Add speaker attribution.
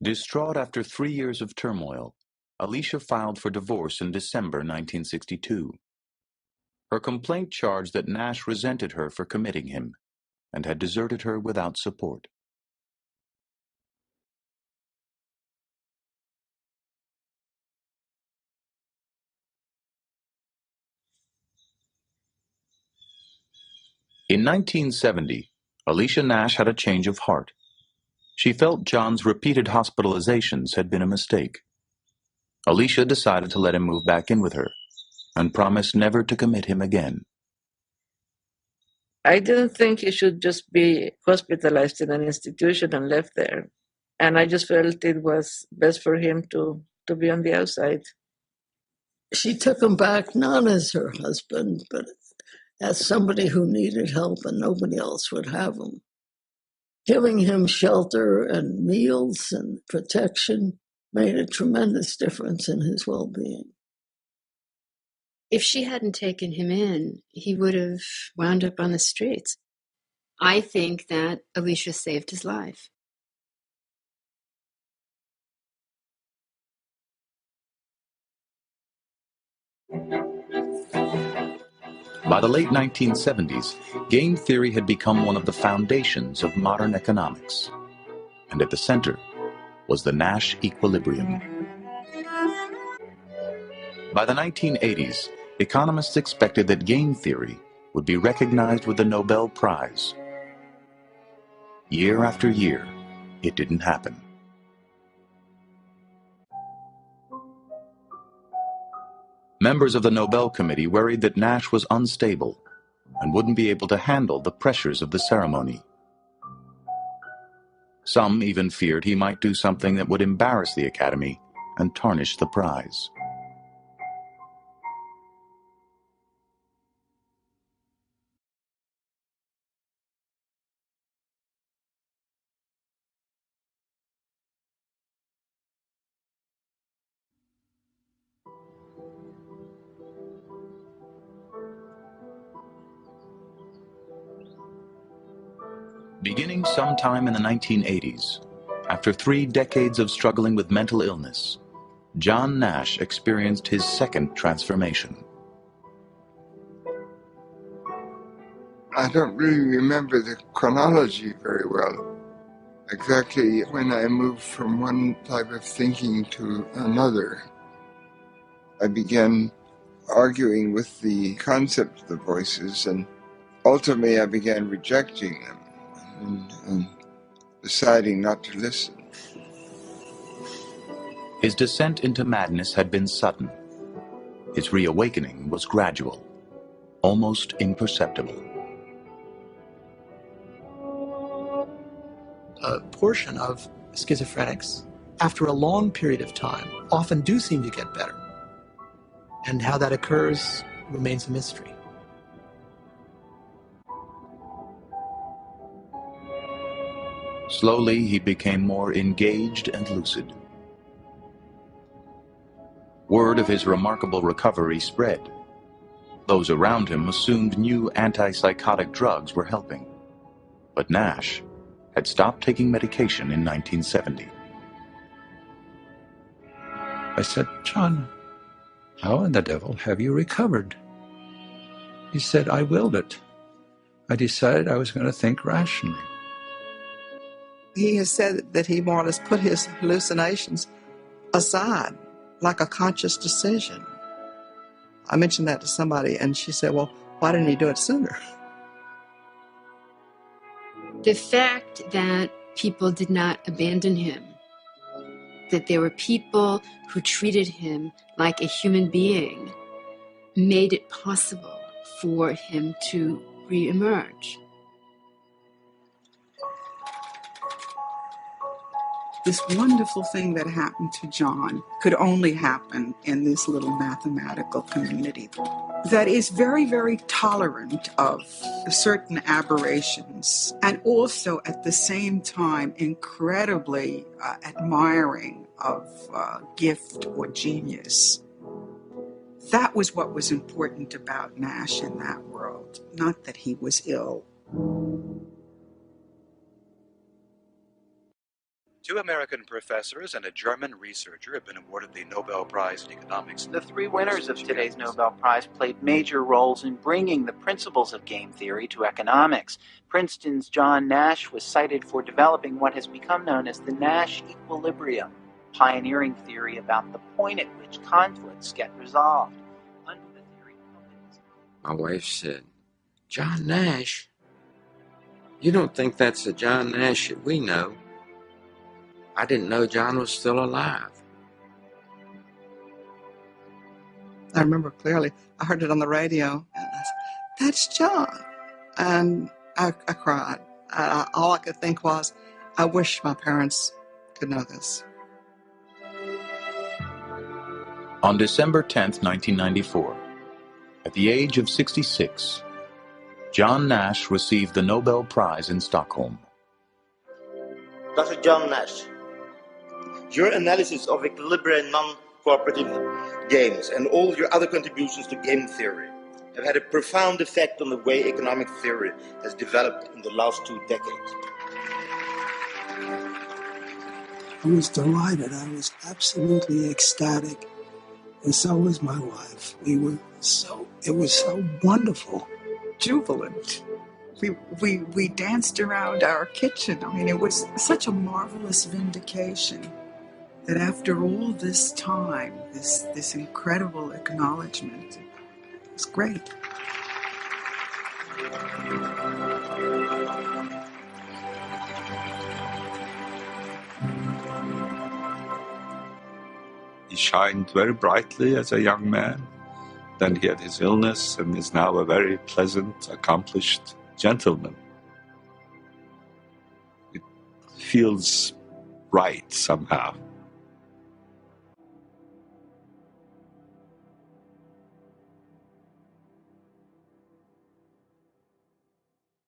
Speaker 1: Distraught after 3 years of turmoil, Alicia filed for divorce in December 1962. Her complaint charged that Nash resented her for committing him and had deserted her without support. In 1970, Alicia Nash had a change of heart. She felt John's repeated hospitalizations had been a mistake. Alicia decided to let him move back in with her and promised never to commit him again.
Speaker 2: I didn't think he should just be hospitalized in an institution and left there. And I just felt it was best for him to be on the outside.
Speaker 3: She took him back not as her husband, but as somebody who needed help and nobody else would have him. Giving him shelter and meals and protection made a tremendous difference in his well-being.
Speaker 4: If she hadn't taken him in, he would have wound up on the streets. I think that Alicia saved his life.
Speaker 1: By the late 1970s, game theory had become one of the foundations of modern economics. And at the center was the Nash equilibrium. By the 1980s, economists expected that game theory would be recognized with the Nobel Prize. Year after year, it didn't happen. Members of the Nobel Committee worried that Nash was unstable and wouldn't be able to handle the pressures of the ceremony. Some even feared he might do something that would embarrass the Academy and tarnish the prize. Beginning sometime in the 1980s, after 3 decades of struggling with mental illness, John Nash experienced his second transformation.
Speaker 5: I don't really remember the chronology very well. Exactly when I moved from one type of thinking to another, I began arguing with the concept of the voices, and ultimately I began rejecting them and deciding not to listen.
Speaker 1: His descent into madness had been sudden. His reawakening was gradual, almost imperceptible.
Speaker 6: A portion of schizophrenics, after a long period of time, often do seem to get better. And how that occurs remains a mystery.
Speaker 1: Slowly, he became more engaged and lucid. Word of his remarkable recovery spread. Those around him assumed new antipsychotic drugs were helping. But Nash had stopped taking medication in 1970.
Speaker 7: I said, "John, how in the devil have you recovered?" He said, "I willed it. I decided I was going to think rationally."
Speaker 8: He has said that he wanted to put his hallucinations aside, like a conscious decision. I mentioned that to somebody, and she said, "Well, why didn't he do it sooner?"
Speaker 4: The fact that people did not abandon him, that there were people who treated him like a human being, made it possible for him to reemerge.
Speaker 9: This wonderful thing that happened to John could only happen in this little mathematical community that is very, very tolerant of certain aberrations and also at the same time incredibly admiring of gift or genius. That was what was important about Nash in that world, not that he was ill.
Speaker 10: 2 American professors and a German researcher have been awarded the Nobel Prize in Economics.
Speaker 11: The 3 winners of today's Nobel Prize played major roles in bringing the principles of game theory to economics. Princeton's John Nash was cited for developing what has become known as the Nash equilibrium, pioneering theory about the point at which conflicts get resolved. Under the theory,
Speaker 12: my wife said, "John Nash? You don't think that's the John Nash that we know?" I didn't know John was still alive.
Speaker 8: I remember clearly. I heard it on the radio, and I said, "That's John." And I cried. All I could think was, I wish my parents could know this.
Speaker 1: On December 10th, 1994, at the age of 66, John Nash received the Nobel Prize in Stockholm.
Speaker 13: Dr. John Nash, your analysis of equilibrium non-cooperative games and all your other contributions to game theory have had a profound effect on the way economic theory has developed in the last 2 decades.
Speaker 14: I was delighted. I was absolutely ecstatic. And so was my wife. It was so wonderful.
Speaker 9: Jubilant. We danced around our kitchen. I mean, it was such a marvelous vindication that after all this time, this incredible acknowledgement, it was great.
Speaker 7: He shined very brightly as a young man. Then he had his illness and is now a very pleasant, accomplished gentleman. It feels right somehow.